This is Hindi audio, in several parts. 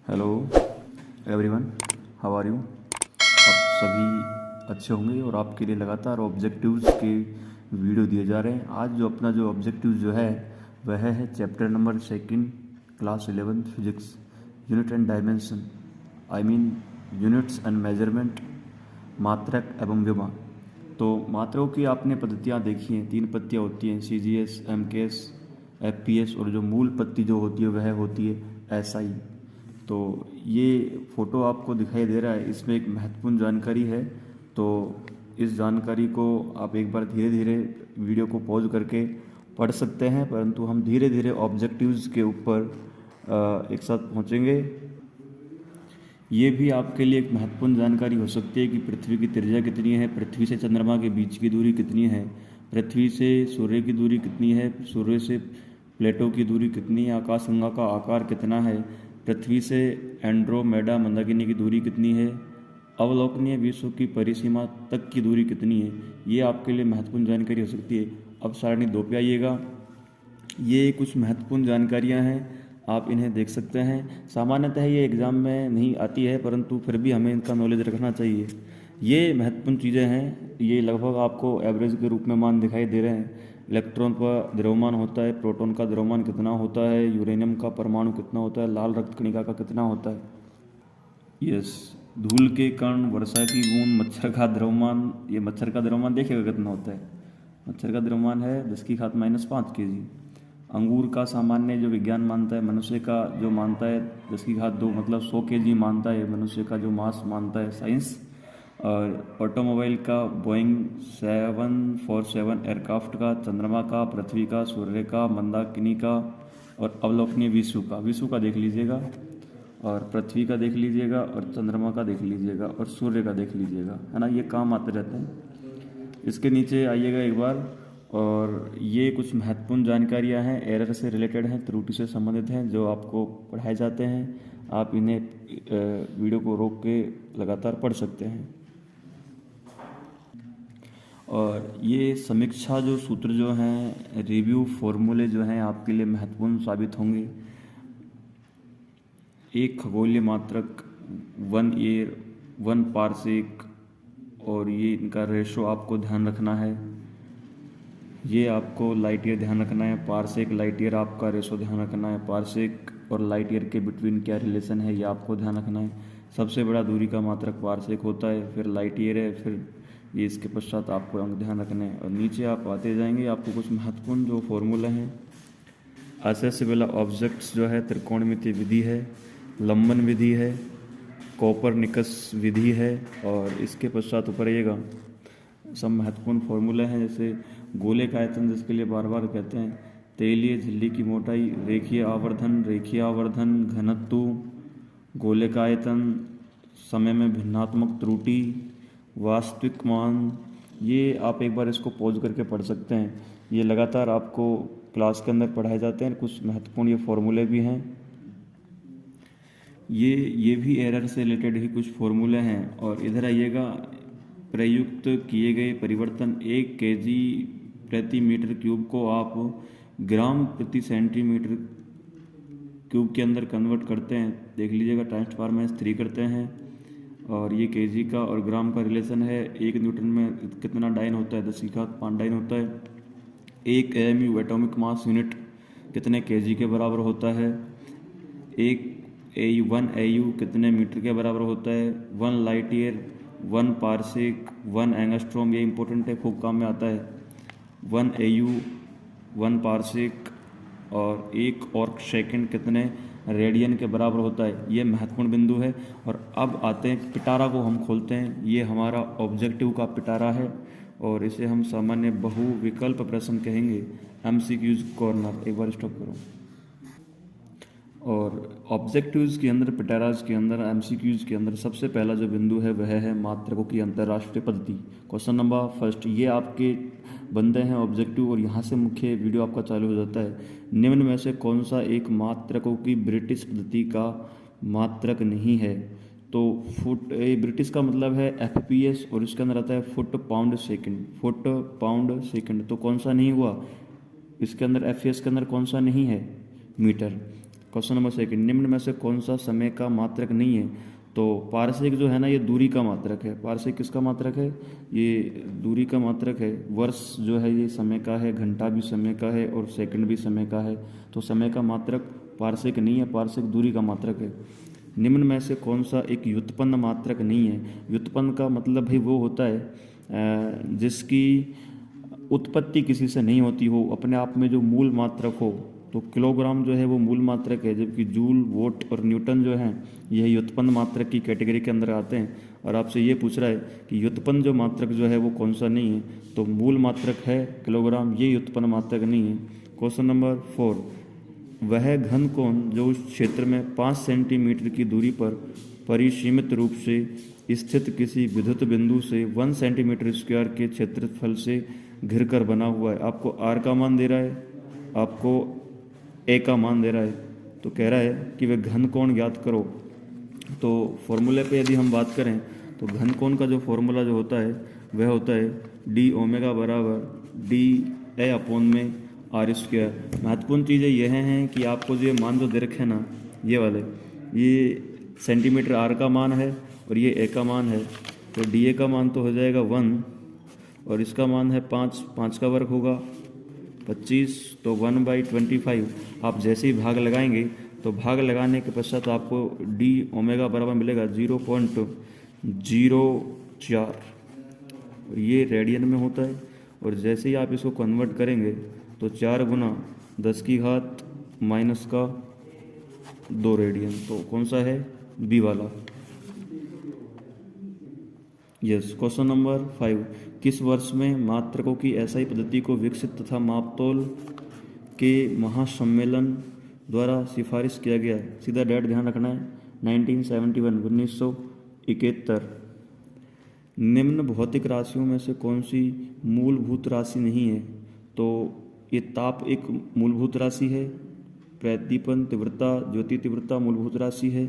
Hello everyone, how are you. आप सभी अच्छे होंगे और आपके लिए लगातार ऑब्जेक्टिव्स के वीडियो दिए जा रहे हैं। आज जो अपना जो ऑब्जेक्टिव जो है वह है chapter number 2 class 11 physics, unit and dimension, I mean units and measurement, मात्रक एवं विमा। तो मात्राओं की आपने पद्धतियाँ देखी हैं, 3 पत्तियाँ होती हैं, CGS, MKS, FPS, और जो मूल पत्ती जो होती है वह होती है SI। तो ये फ़ोटो आपको दिखाई दे रहा है, इसमें एक महत्वपूर्ण जानकारी है। तो इस जानकारी को आप एक बार धीरे धीरे वीडियो को पॉज करके पढ़ सकते हैं, परंतु हम धीरे धीरे ऑब्जेक्टिव्स के ऊपर एक साथ पहुंचेंगे। ये भी आपके लिए एक महत्वपूर्ण जानकारी हो सकती है कि पृथ्वी की त्रिज्या कितनी है, पृथ्वी से चंद्रमा के बीच की दूरी कितनी है, पृथ्वी से सूर्य की दूरी कितनी है, सूर्य से प्लेटो की दूरी कितनी है, आकाशगंगा का आकार कितना है, पृथ्वी से एंड्रोमेडा मंदाकिनी की दूरी कितनी है, अवलोकनीय विश्व की परिसीमा तक की दूरी कितनी है। ये आपके लिए महत्वपूर्ण जानकारी हो सकती है। अब सारणी 2 पे आइएगा। ये कुछ महत्वपूर्ण जानकारियां हैं, आप इन्हें देख सकते हैं। सामान्यतः ये एग्ज़ाम में नहीं आती है, परंतु फिर भी हमें इनका नॉलेज रखना चाहिए। ये महत्वपूर्ण चीज़ें हैं, ये लगभग आपको एवरेज के रूप में मान दिखाई दे रहे हैं। इलेक्ट्रॉन का द्रव्यमान होता है, प्रोटॉन का द्रव्यमान कितना होता है, यूरेनियम का परमाणु कितना होता है, लाल रक्त कणिका का कितना होता है। यस, धूल के कण, वर्षा की बूंद, मच्छर का द्रव्यमान। ये मच्छर का द्रव्यमान देखिएगा कितना होता है। मच्छर का द्रव्यमान है 10⁻⁵ kg। अंगूर का सामान्य जो विज्ञान मानता है, मनुष्य का जो मानता है 10⁻², मतलब 100 kg मानता है मनुष्य का जो मास मानता है साइंस। और ऑटोमोबाइल का बोइंग 747 एयरक्राफ्ट का, चंद्रमा का, पृथ्वी का, सूर्य का, मंदाकिनी का, और अवलोकनीय विश्व का देख लीजिएगा, और पृथ्वी का देख लीजिएगा, और चंद्रमा का देख लीजिएगा, और सूर्य का देख लीजिएगा, है ना। ये काम आते रहते हैं। इसके नीचे आइएगा एक बार, और ये कुछ महत्वपूर्ण जानकारियां हैं, एरर से रिलेटेड हैं, त्रुटि से संबंधित हैं, जो आपको पढ़ाए जाते हैं। आप इन्हें वीडियो को रोक के लगातार पढ़ सकते हैं। और ये समीक्षा जो सूत्र जो हैं, रिव्यू फॉर्मूले जो हैं, आपके लिए महत्वपूर्ण साबित होंगे। एक खगोलीय मात्रक 1 ईयर 1 पारसेक, और ये इनका रेशो आपको ध्यान रखना है। ये आपको लाइट ईयर ध्यान रखना है, पारसेक लाइट ईयर आपका रेशो ध्यान रखना है। पारसेक और लाइट ईयर के बिटवीन क्या रिलेशन है, ये आपको ध्यान रखना है। सबसे बड़ा दूरी का मात्रक पारसेक होता है, फिर लाइट ईयर है, फिर ये इसके पश्चात आपको अंक ध्यान रखने हैं। और नीचे आप आते जाएंगे, आपको कुछ महत्वपूर्ण जो फॉर्मूला हैं। असेसिबल ऑब्जेक्ट्स जो है, त्रिकोणमितीय विधि है, लंबन विधि है, कोपरनिकस विधि है, और इसके पश्चात ऊपर आइएगा, सब महत्वपूर्ण फॉर्मूले हैं। जैसे गोले का आयतन, जिसके लिए बार बार कहते हैं, तेलीय झिल्ली की मोटाई, रेखीय आवर्धन, घनत्व, गोले का आयतन, समय में भिन्नात्मक त्रुटि, वास्तविक मान। ये आप एक बार इसको पॉज करके पढ़ सकते हैं। ये लगातार आपको क्लास के अंदर पढ़ाए जाते हैं। कुछ महत्वपूर्ण ये फॉर्मूले भी हैं। ये भी एरर से रिलेटेड ही कुछ फॉर्मूले हैं। और इधर आइएगा, प्रयुक्त किए गए परिवर्तन 1 kg प्रति मीटर क्यूब को आप ग्राम प्रति सेंटीमीटर क्यूब के अंदर कन्वर्ट करते हैं। देख लीजिएगा, ट्रांसफॉर्मेशन 3 करते हैं। और ये केजी का और ग्राम का रिलेशन है। 1 न्यूटन में कितना डाइन होता है, 10⁵5 डाइन होता है। 1 AMU एटॉमिक मास यूनिट कितने केजी के बराबर होता है। 1 AU कितने मीटर के बराबर होता है। 1 लाइट ईयर, 1 पारसेक, 1 एंगस्ट्रॉम, ये इंपॉर्टेंट है, खूब काम में आता है। 1 AU 1 पारसेक और 1 और सेकंड कितने रेडियन के बराबर होता है। ये महत्वपूर्ण बिंदु है। और अब आते हैं पिटारा को हम खोलते हैं। ये हमारा ऑब्जेक्टिव का पिटारा है, और इसे हम सामान्य बहुविकल्प प्रश्न कहेंगे। MCQs कॉर्नर, एक बार स्टॉप करो। और ऑब्जेक्टिव्स के अंदर, पिटाराज के अंदर, MCQs के अंदर सबसे पहला जो बिंदु है वह है मात्रकों की अंतर्राष्ट्रीय पद्धति। क्वेश्चन नंबर फर्स्ट, ये आपके बनते हैं ऑब्जेक्टिव, और यहाँ से मुख्य वीडियो आपका चालू हो जाता है। निम्न में से कौन सा एक मात्रकों की ब्रिटिश पद्धति का मात्रक नहीं है। तो फुट, ब्रिटिश का मतलब है FPS, और इसके अंदर आता है फुट पाउंड सेकंड। तो कौन सा नहीं हुआ इसके अंदर, FPS के अंदर कौन सा नहीं है, मीटर। क्वेश्चन नंबर 2, निम्न में से कौन सा समय का मात्रक नहीं है? तो पारसिक जो है ना, ये दूरी का मात्रक है। पारसिक किसका मात्रक है? ये दूरी का मात्रक है। वर्ष जो है ये समय का है, घंटा भी समय का है और सेकंड भी समय का है। तो समय का मात्रक पारसिक नहीं है, पारसिक दूरी का मात्रक है। निम्न में से कौन सा एक व्युत्पन्न मात्रक नहीं है? व्युत्पन्न का मतलब भाई वो होता है जिसकी उत्पत्ति किसी से नहीं होती हो, अपने आप में जो मूल मात्रक हो। तो किलोग्राम जो है वो मूल मात्रक है, जबकि जूल, वोट और न्यूटन जो हैं यह व्युत्पन्न मात्रक की कैटेगरी के अंदर आते हैं। और आपसे ये पूछ रहा है कि व्युत्पन्न जो मात्रक जो है वो कौन सा नहीं है? तो मूल मात्रक है किलोग्राम, ये व्युत्पन्न मात्रक नहीं है। क्वेश्चन नंबर 4, वह घन कोण जो उस क्षेत्र में 5 सेंटीमीटर की दूरी पर परिसीमित रूप से स्थित किसी विद्युत बिंदु से 1 सेंटीमीटर स्क्वायर के क्षेत्रफल से घिर कर बना हुआ है। आपको आर का मान दे रहा है, आपको ए का मान दे रहा है। तो कह रहा है कि वह घन कोण ज्ञात करो। तो फॉर्मूले पे यदि हम बात करें तो घन कोण का जो फॉर्मूला जो होता है वह होता है डी ओमेगा बराबर डी ए अपॉन में आर स्क्वायर। महत्वपूर्ण चीज़ें यह हैं कि आपको जो ये मान जो दे रखे हैं ना, ये वाले, ये सेंटीमीटर आर का मान है और ये ए का मान है। तो डी ए का मान तो हो जाएगा 1 और इसका मान है 5, 5 का वर्ग होगा 25, तो 1/25। आप जैसे ही भाग लगाएंगे तो भाग लगाने के पश्चात आपको डी ओमेगा बराबर मिलेगा 0.04। ये रेडियन में होता है। और जैसे ही आप इसको कन्वर्ट करेंगे तो 4 गुना 10⁻⁻2 रेडियन। तो कौन सा है? बी वाला। यस। क्वेश्चन नंबर 5, किस वर्ष में मात्रकों की एसआई पद्धति को विकसित तथा मापतोल के महासम्मेलन द्वारा सिफारिश किया गया है? सीधा डेट ध्यान रखना है, 1971, 1971। निम्न भौतिक राशियों में से कौन सी मूलभूत राशि नहीं है? तो ये ताप एक मूलभूत राशि है, प्रदीपन तीव्रता, ज्योति तीव्रता मूलभूत राशि है,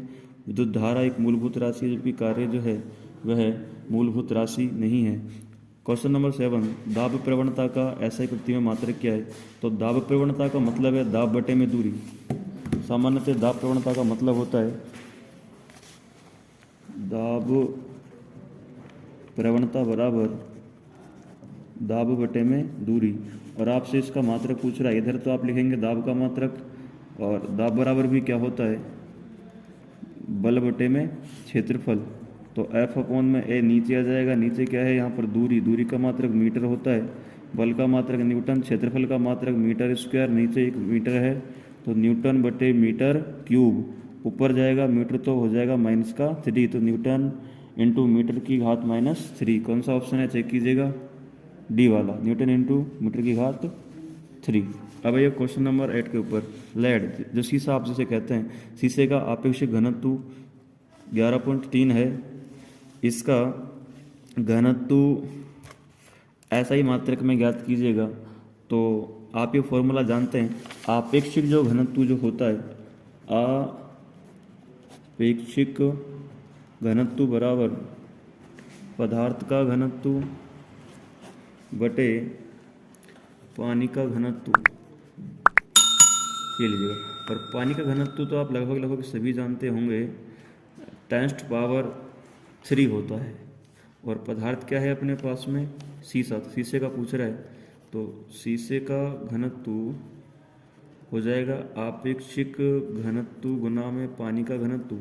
विद्युत धारा एक मूलभूत राशि है, जबकि कार्य जो है वह मूलभूत राशि नहीं है। क्वेश्चन नंबर 7, दाब प्रवणता का एसआई पद्धति में मात्रक क्या है? तो दाब प्रवणता का मतलब है दाब बटे में दूरी। सामान्यतः दाब प्रवणता का मतलब होता है दाब प्रवणता बराबर दाब बटे में दूरी। और आपसे इसका मात्रक पूछ रहा है, इधर तो आप लिखेंगे दाब का मात्रक, और दाब बराबर भी क्या होता है? बल बटे में क्षेत्रफल। तो F अपॉन में ए नीचे आ जाएगा। नीचे क्या है यहाँ पर? दूरी। दूरी का मात्रक मीटर होता है, बल का मात्रक न्यूटन, क्षेत्रफल का मात्रक मीटर स्क्वायर। नीचे 1 मीटर है तो न्यूटन बटे मीटर क्यूब। ऊपर जाएगा मीटर तो हो जाएगा -3, तो न्यूटन इंटू मीटर की घात -3। कौन सा ऑप्शन है? चेक कीजिएगा, डी वाला, न्यूटन इंटू मीटर की घात 3। अब ये क्वेश्चन नंबर 8 के ऊपर, लेड जो शीशा आप जिसे कहते हैं, शीशे का आपेक्षिक घनत्व 11.3 है। इसका घनत्व ऐसा ही मात्रक में ज्ञात कीजिएगा। तो आप ये फॉर्मूला जानते हैं, आपेक्षिक जो घनत्व जो होता है, आपेक्षिक घनत्व बराबर पदार्थ का घनत्व बटे पानी का घनत्व। ये लीजिएगा। और पानी का घनत्व तो आप लगभग सभी जानते होंगे, 10⁻³ होता है। और पदार्थ क्या है अपने पास में? शीशा। तो शीशे का पूछ रहा है, तो शीशे का घनत्व हो जाएगा आपेक्षिक घनत्व गुना में पानी का घनत्व।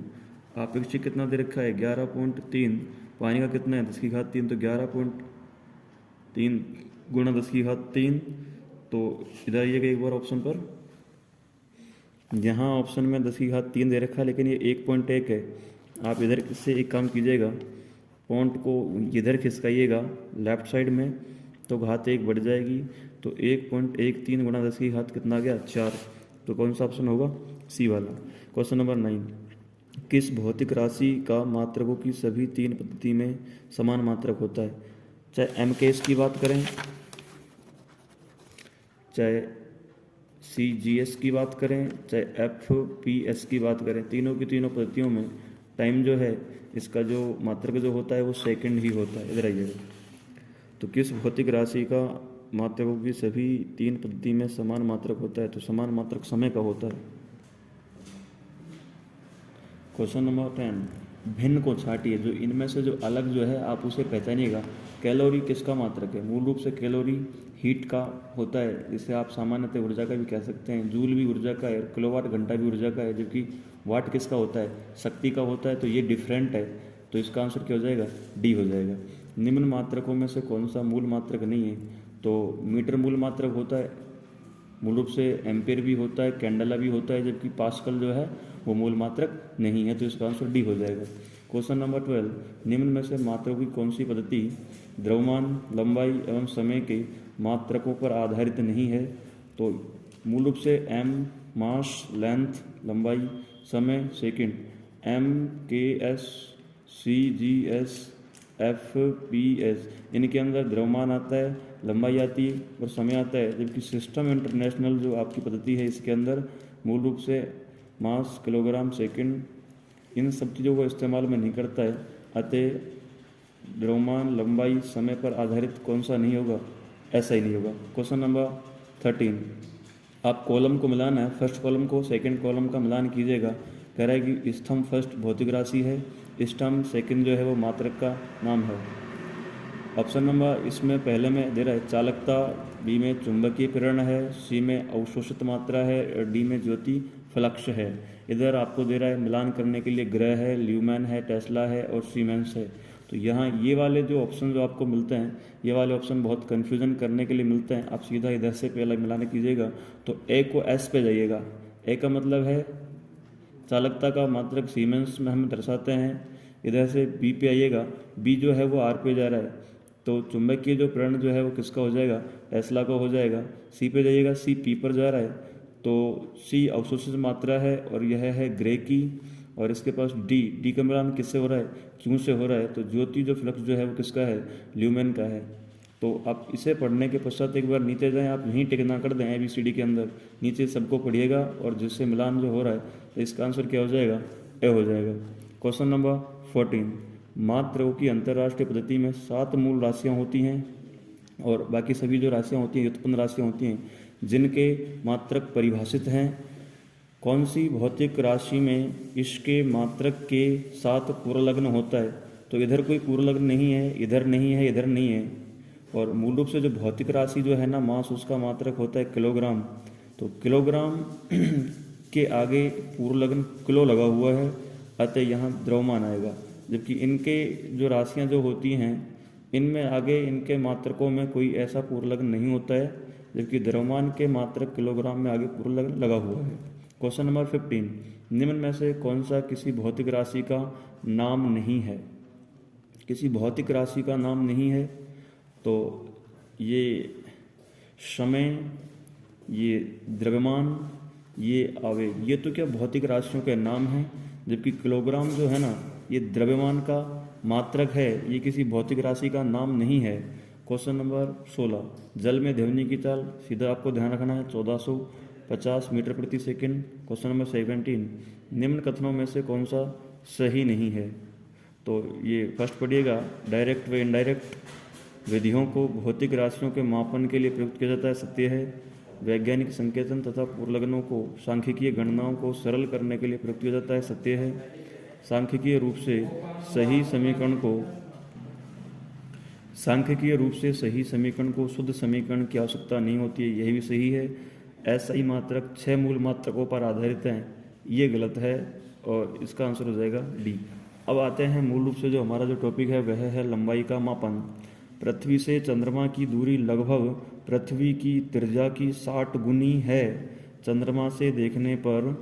आपेक्षिक कितना दे रखा है? 11.3। पानी का कितना है? 10⁻3। तो 11.3 गुणा 10⁻3। तो इधर आइएगा एक बार ऑप्शन पर, यहाँ ऑप्शन में 10⁻3 दे रखा है, लेकिन ये 1.1 है। आप इधर से एक काम कीजिएगा, पॉइंट को इधर खिसकाइएगा लेफ्ट साइड में, तो घात 1 बढ़ जाएगी। तो 1.13 गुणा 10⁻³ कितना आ गया? 4। तो कौन सा ऑप्शन होगा? सी वाला। क्वेश्चन नंबर 9, किस भौतिक राशि का मात्रकों की सभी 3 पद्धति में समान मात्रक होता है? चाहे MKS की बात करें, चाहे CGS की बात करें, चाहे FPS की बात करें, तीनों की तीनों पद्धतियों में टाइम जो है इसका जो मात्रक जो होता है वो सेकंड ही होता है। इधर आइएगा। तो किस भौतिक राशि का मात्रकों की सभी 3 पद्धति में समान मात्रक होता है? तो समान मात्रक समय का होता है। क्वेश्चन नंबर 10, भिन्न को छाटिए। जो इनमें से जो अलग जो है आप उसे पहचानिएगा। कैलोरी किसका मात्रक है? मूल रूप से कैलोरी हीट का होता है, जिसे आप सामान्यतः ऊर्जा का भी कह सकते हैं। जूल भी ऊर्जा का है, किलोवाट घंटा भी ऊर्जा का है, जबकि वाट किसका होता है? शक्ति का होता है। तो ये डिफरेंट है, तो इसका आंसर क्या हो जाएगा? डी हो जाएगा। निम्न मात्रकों में से कौन सा मूल मात्रक नहीं है? तो मीटर मूल मात्रक होता है, मूल रूप से एम्पेयर भी होता है, कैंडला भी होता है, जबकि पास्कल जो है वो मूल मात्रक नहीं है, तो इसका आंसर डी हो जाएगा। क्वेश्चन नंबर 12, निम्न में से मात्रकों की कौन सी पद्धति द्रव्यमान, लंबाई एवं समय के मात्रकों पर आधारित नहीं है? तो मूल रूप से एम मास, लेंथ, लंबाई, समय, second, M K S, C G S, F P S, इनके अंदर द्रव्यमान आता है, लंबाई आती है और समय आता है। जबकि सिस्टम इंटरनेशनल जो आपकी पद्धति है इसके अंदर मूल रूप से मास, किलोग्राम, सेकंड, इन सब चीज़ों को इस्तेमाल में नहीं करता है। अतः द्रव्यमान, लंबाई, समय पर आधारित कौन सा नहीं होगा? ऐसा ही नहीं होगा। क्वेश्चन नंबर 13, आप कॉलम को मिलाना है, फर्स्ट कॉलम को सेकंड कॉलम का मिलान कीजिएगा। कह रहा है कि स्तंभ फर्स्ट भौतिक राशि है, स्तंभ सेकंड जो है वो मात्रक का नाम है। ऑप्शन नंबर इसमें पहले में दे रहा है चालकता, बी में चुंबकीय प्रेरण है, सी में अवशोषित मात्रा है और डी में ज्योति फ्लक्स है। इधर आपको दे रहा है मिलान करने के लिए ग्रह है, ल्यूमैन है, टेस्ला है और सीमेंस है। तो यहाँ ये वाले जो ऑप्शन जो आपको मिलते हैं, ये वाले ऑप्शन बहुत कन्फ्यूजन करने के लिए मिलते हैं। आप सीधा इधर से पहले मिलाने कीजिएगा तो ए को एस पे जाइएगा। ए का मतलब है चालकता का मात्रक सीमेंस में हम दर्शाते हैं। इधर से बी पे आइएगा, बी जो है वो आर पे जा रहा है, तो चुंबकीय जो प्रेरण जो है वो किसका हो जाएगा? टेस्ला का हो जाएगा। सी पे जाइएगा, सी पी पर जा रहा है, तो सी अवशोषित मात्रा है और यह है ग्रे की। और इसके पास डी का मिलान किससे हो रहा है? क्यू से हो रहा है। तो ज्योति जो फ्लक्स जो है वो किसका है? ल्यूमेन का है। तो आप इसे पढ़ने के पश्चात एक बार नीचे जाएं, आप यहीं टिक ना कर दें ABCD के अंदर, नीचे सबको पढ़िएगा और जिससे मिलान जो हो रहा है तो इसका आंसर क्या हो जाएगा? ए हो जाएगा। क्वेश्चन नंबर 14, मात्रकों की अंतर्राष्ट्रीय पद्धति में 7 मूल राशियाँ होती हैं और बाकी सभी जो राशियाँ होती हैं व्युत्पन्न राशियाँ होती हैं जिनके मात्रक परिभाषित हैं। कौन सी भौतिक राशि में इसके मात्रक के साथ पूर्वलग्न होता है? तो इधर कोई पूर्वलग्न नहीं है, इधर नहीं है, इधर नहीं है। और मूल रूप से जो भौतिक राशि जो है ना मास, उसका मात्रक होता है किलोग्राम। तो किलोग्राम के आगे पूर्वलग्न किलो लगा हुआ है, अतः यहाँ द्रव्यमान आएगा। जबकि इनके जो राशियाँ जो होती हैं इनमें आगे इनके मात्रकों में कोई ऐसा पूर्वलग्न नहीं होता है, जबकि द्रव्यमान के मात्रक किलोग्राम में आगे पूर्वलग्न लगा हुआ है। क्वेश्चन नंबर 15, निम्न में से कौन सा किसी भौतिक राशि का नाम नहीं है? किसी भौतिक राशि का नाम नहीं है तो ये समय, ये द्रव्यमान, ये आवेग, ये तो क्या भौतिक राशियों के नाम हैं। जबकि किलोग्राम जो है ना ये द्रव्यमान का मात्रक है, ये किसी भौतिक राशि का नाम नहीं है। क्वेश्चन नंबर 16, जल में ध्वनि की चाल, सीधा आपको ध्यान रखना है 1450 मीटर प्रति सेकंड। क्वेश्चन नंबर 17, निम्न कथनों में से कौन सा सही नहीं है? तो ये फर्स्ट पढ़िएगा, डायरेक्ट व इनडायरेक्ट विधियों को भौतिक राशियों के मापन के लिए प्रयुक्त किया जाता है, सत्य है। वैज्ञानिक संकेतन तथा पूर्वलग्नों को सांख्यिकीय गणनाओं को सरल करने के लिए प्रयुक्त किया जाता है, सत्य है। सांख्यिकीय रूप से सही समीकरण को शुद्ध समीकरण की आवश्यकता नहीं होती है, यही भी सही है। SI मात्रक 6 मूल मात्रकों पर आधारित हैं, ये गलत है और इसका आंसर हो जाएगा डी। अब आते हैं मूल रूप से जो हमारा जो टॉपिक है वह है लंबाई का मापन। पृथ्वी से चंद्रमा की दूरी लगभग पृथ्वी की त्रिज्या की 60 गुनी है। चंद्रमा से देखने पर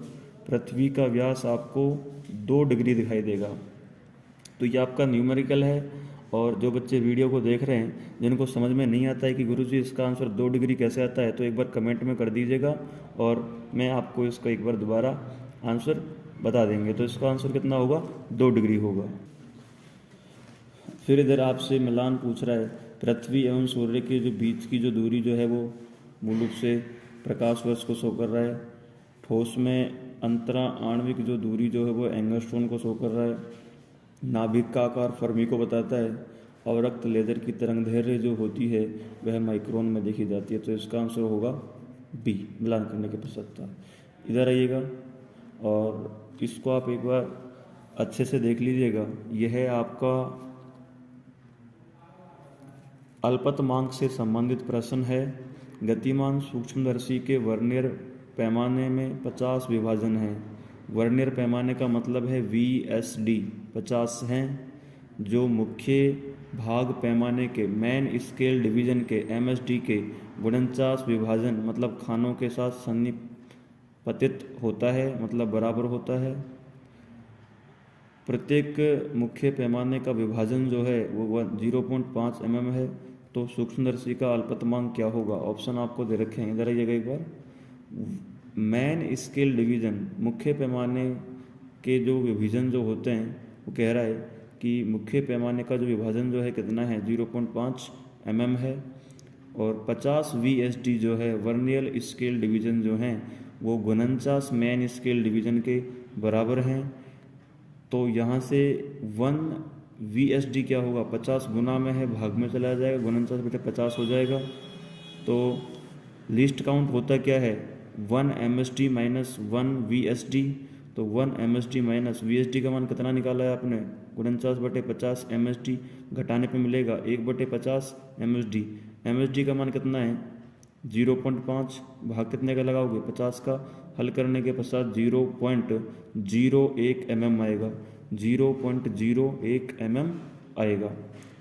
पृथ्वी का व्यास आपको 2 डिग्री दिखाई देगा। तो ये आपका न्यूमेरिकल है। और जो बच्चे वीडियो को देख रहे हैं जिनको समझ में नहीं आता है कि गुरुजी इसका आंसर 2 डिग्री कैसे आता है, तो एक बार कमेंट में कर दीजिएगा और मैं आपको इसका एक बार दोबारा आंसर बता देंगे। तो इसका आंसर कितना होगा? 2 डिग्री होगा। फिर इधर आपसे मिलान पूछ रहा है, पृथ्वी एवं सूर्य के जो बीच की जो दूरी जो है वो मूल रूप से प्रकाश वर्ष को शो कर रहा है। ठोस में अंतरा आणविक जो दूरी जो है वो एंगस्ट्रॉन को शो कर रहा है। नाभिक का आकार फर्मी को बताता है। अवरक्त लेजर की तरंगदैर्घ्य जो होती है वह माइक्रोन में देखी जाती है। तो इसका आंसर होगा बी, मिलान करने के पश्चात। इधर आइएगा और इसको आप एक बार अच्छे से देख लीजिएगा। यह है आपका अल्पतमांक से संबंधित प्रश्न है। गतिमान सूक्ष्मदर्शी के वर्नियर पैमाने में 50 विभाजन हैं। वर्नियर पैमाने का मतलब है VSD 50 हैं, जो मुख्य भाग पैमाने के मेन स्केल डिवीजन के MSD के 49 विभाजन मतलब खानों के साथ सन्निपतित होता है, मतलब बराबर होता है। प्रत्येक मुख्य पैमाने का विभाजन जो है वो 0.5 mm है। तो सूक्ष्मदर्शी का अल्पतमांक क्या होगा? ऑप्शन आपको दे रखे हैं, इधर आइएगा एक बार। मेन स्केल डिवीजन मुख्य पैमाने के जो विभाजन जो होते हैं, वो कह रहा है कि मुख्य पैमाने का जो विभाजन जो है कितना है 0.5 mm है। और 50 VSD जो है वर्नियर स्केल डिवीजन जो हैं वो 49 मेन स्केल डिवीजन के बराबर हैं। तो यहाँ से 1 VSD क्या होगा? 50 गुना में है, भाग में चला जाएगा, 49 बटे 50 हो जाएगा। तो लीस्ट काउंट होता क्या है? 1 MSD माइनस 1 VSD। तो 1 MSD माइनस VSD का मान कितना निकाला है आपने? 49 बटे 50 MSD, घटाने पे मिलेगा 1 बटे 50 MSD। MSD का मान कितना है? 0.5, भाग कितने का लगाओगे? 50 का। हल करने के पश्चात 0.01 mm आएगा, 0.01 mm आएगा।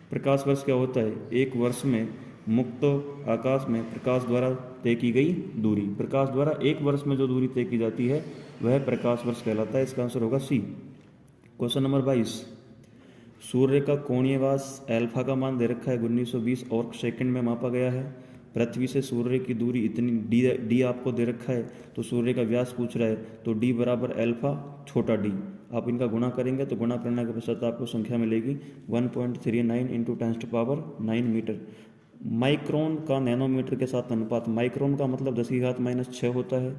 प्रकाश वर्ष क्या होता है? एक वर्ष में मुक्त आकाश में प्रकाश द्वारा तय की गई दूरी। प्रकाश द्वारा एक वर्ष में जो दूरी तय की जाती है वह प्रकाश वर्ष कहलाता है। इसका आंसर होगा सी। क्वेश्चन नंबर 22, सूर्य का कोणीय व्यास एल्फा का मान दे रखा है 1920 और सेकंड में मापा गया है। पृथ्वी से सूर्य की दूरी इतनी डी आपको दे रखा है, तो सूर्य का व्यास पूछ रहा है, तो डी बराबर एल्फा छोटा डी। आप इनका गुणा करेंगे तो गुणा करने के पश्चात आपको संख्या मिलेगी 1.39 इंटू 10⁹ मीटर। माइक्रोन का नैनोमीटर के साथ अनुपात। माइक्रोन का मतलब 10⁻⁻6 होता है,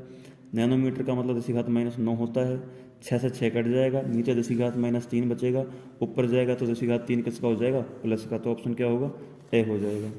नैनोमीटर का मतलब 10⁻⁹ होता है। 6 से 6 कट जाएगा, नीचे 10⁻³ बचेगा, ऊपर जाएगा तो 10⁻³ किसका हो जाएगा? प्लस का। तो ऑप्शन क्या होगा? ए हो जाएगा।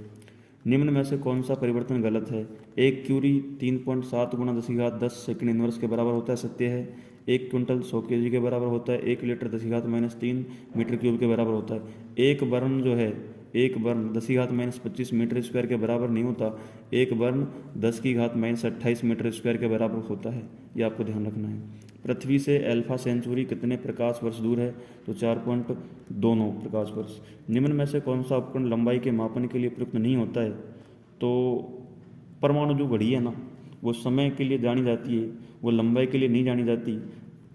निम्न में से कौन सा परिवर्तन गलत है? एक क्यूरी 3.7 गुणा 10⁻10 सेकंड इनवर्स के बराबर होता है, सत्य है। 1 क्विंटल 100 kg के बराबर होता है। 1 लीटर 10⁻³ मीटर क्यूब के बराबर होता है। एक बर्न जो है, एक बर्न 10⁻25 मीटर स्क्वायर के बराबर नहीं होता, एक बर्न 10⁻28 मीटर स्क्वायर के बराबर होता है। ये आपको ध्यान रखना है। पृथ्वी से अल्फा सेंचुरी कितने प्रकाश वर्ष दूर है? तो 4.29 प्रकाश वर्ष। निम्न में से कौन सा उपकरण लंबाई के मापन के लिए प्रयुक्त नहीं होता है? तो परमाणु जो घड़ी है ना, वो समय के लिए जानी जाती है, वो लंबाई के लिए नहीं जानी जाती।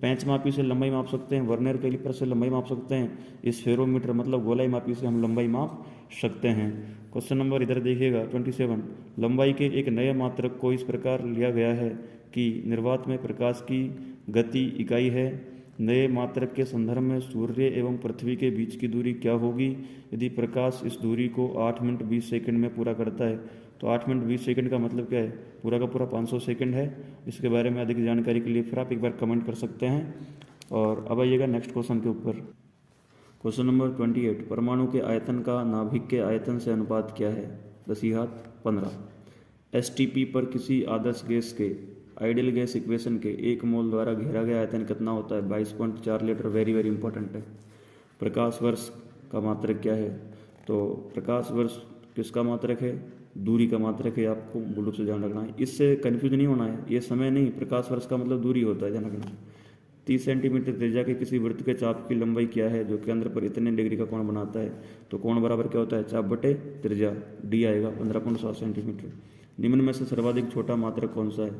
पेंचमापी से लंबाई माप सकते हैं, वर्नियर कैलिपर से लंबाई माप सकते हैं, स्फेरोमीटर मतलब गोलाई मापी से हम लंबाई माप सकते हैं। क्वेश्चन नंबर इधर देखिएगा 27, लंबाई के एक नए मात्रक को इस प्रकार लिया गया है कि निर्वात में प्रकाश की गति इकाई है। नए मात्रक के संदर्भ में सूर्य एवं पृथ्वी के बीच की दूरी क्या होगी यदि प्रकाश इस दूरी को 8 मिनट 20 सेकंड में पूरा करता है? तो 8 मिनट 20 सेकंड का मतलब क्या है? पूरा का पूरा 500 सेकंड है। इसके बारे में अधिक जानकारी के लिए फिर आप एक बार कमेंट कर सकते हैं। और अब आइएगा नेक्स्ट क्वेश्चन के ऊपर। क्वेश्चन नंबर 28, परमाणु के आयतन का नाभिक के आयतन से अनुपात क्या है? 10⁻15। STP पर किसी आदर्श गैस के आइडियल गैस इक्वेशन के 1 मोल द्वारा घेरा गया आयतन कितना होता है? 22.4 लीटर। वेरी वेरी इंपॉर्टेंट है। प्रकाश वर्ष का मात्रक क्या है? तो प्रकाश वर्ष किसका मात्रक है? दूरी का मात्रक है। आपको मूल रूप से ध्यान रखना है, इससे कन्फ्यूज नहीं होना है। ये समय नहीं, प्रकाश वर्ष का मतलब दूरी होता है, ध्यान रखना। 30 सेंटीमीटर त्रिज्या के किसी वृत्त के चाप की लंबाई क्या है जो केंद्र पर इतने डिग्री का कोण बनाता है? तो कोण बराबर क्या होता है? चाप बटे त्रिज्या, डी आएगा 15.7 सेंटीमीटर। निम्न में से सर्वाधिक छोटा मात्रक कौन सा है?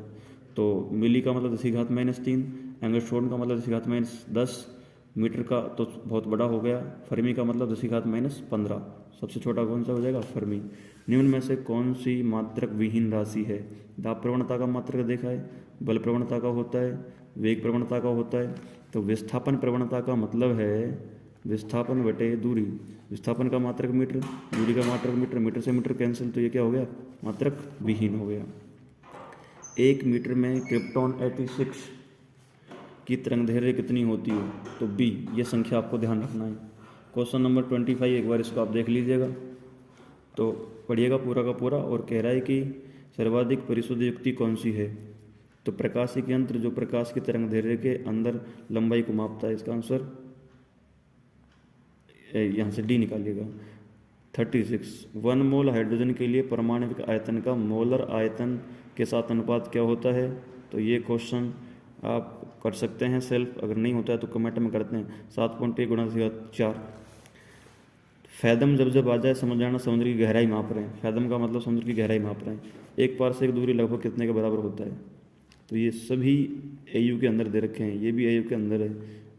तो मिली का मतलब 10⁻³ एंगस्ट्रोम का मतलब 10⁻10 मीटर का तो बहुत बड़ा हो गया। फर्मी का मतलब 10⁻15। सबसे छोटा कौन सा हो जाएगा? फर्मी। निम्न में से कौन सी मात्रक विहीन राशि है? दाब प्रवणता का मात्रक देखा है, बल प्रवणता का होता है, वेग प्रवणता का होता है। तो विस्थापन प्रवणता का मतलब है विस्थापन बटे दूरी। विस्थापन का मात्रक मीटर, दूरी का मात्रक मीटर, मीटर से मीटर कैंसिल, तो ये क्या हो गया? मात्रक विहीन हो गया। 1 मीटर में क्रिप्टॉन 86 की तरंगदैर्घ्य कितनी होती है? तो बी। ये संख्या आपको ध्यान रखना है। क्वेश्चन नंबर 25, एक बार इसको आप देख लीजिएगा तो पढ़िएगा पूरा का पूरा। और कह रहा है कि सर्वाधिक परिशुद्ध युक्ति कौन सी है? तो प्रकाशिक यंत्र जो प्रकाश की तरंगदैर्घ्य के अंदर लंबाई को मापता है। इसका आंसर यहाँ से डी निकालिएगा। 36 1 मोल हाइड्रोजन के लिए परमाणविक आयतन का मोलर आयतन के साथ अनुपात क्या होता है? तो ये क्वेश्चन आप कर सकते हैं सेल्फ, अगर नहीं होता है तो कमेंट में करते हैं। 7.1 गुणा 4। फैदम जब आ जाए समझ जाना समुद्र की गहराई माप रहे हैं। फैदम का मतलब समुद्र की गहराई माप रहे हैं। एक पारसेक दूरी लगभग कितने के बराबर होता है? तो ये सभी एयू के अंदर दे रखे हैं। ये भी एयू के अंदर है,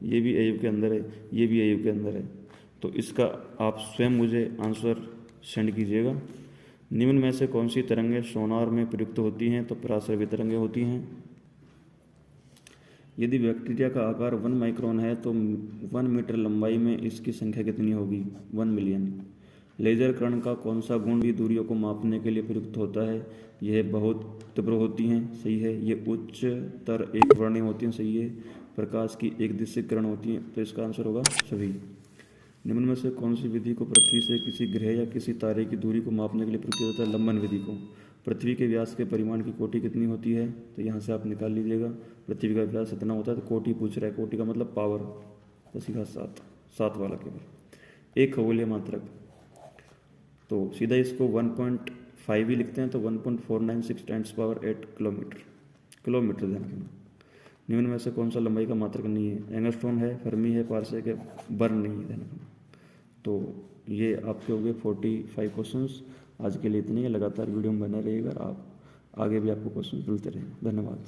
ये भी एयू के अंदर है, ये भी एयू के अंदर है। तो इसका आप स्वयं मुझे आंसर सेंड कीजिएगा। निम्न में से कौन सी तरंगें सोनार में प्रयुक्त होती हैं? तो पराश्रवी तरंगें होती हैं। यदि बैक्टीरिया का आकार 1 माइक्रोन है तो 1 मीटर लंबाई में इसकी संख्या कितनी होगी? 1 मिलियन। लेजर किरण का कौन सा गुण भी दूरियों को मापने के लिए प्रयुक्त होता है? यह बहुत तीव्र होती हैं, सही है। ये उच्चतर एक वर्णीय होती हैं, सही है। प्रकाश की एक दिशीय किरण होती हैं, तो इसका आंसर होगा सभी। निम्न में से कौन सी विधि को पृथ्वी से किसी ग्रह या किसी तारे की दूरी को मापने के लिए प्रयुक्त किया जाता है? लंबन विधि को। पृथ्वी के व्यास के परिमाण की कोटि कितनी होती है? तो यहाँ से आप निकाल लीजिएगा। पृथ्वी का व्यास इतना होता है, तो कोटि पूछ रहा है। कोटि का मतलब पावर, 10⁻7 7 वाला केवल। एक खगोलीय मात्रक, तो सीधा इसको 1.5 ही लिखते हैं, तो 1.496 × 10⁸ किलोमीटर ध्यान रखना। निम्न में से कौन सा लंबाई का मात्रक नहीं है? एंगस्ट्रॉम है, फर्मी है, पारसेक है, बर्न नहीं है, ध्यान रखना। तो ये आपके हो गए 45 क्वेश्चंस। आज के लिए इतनी है। लगातार वीडियो में बने रहिएगा, आप आगे भी आपको क्वेश्चन मिलते रहेंगे। धन्यवाद।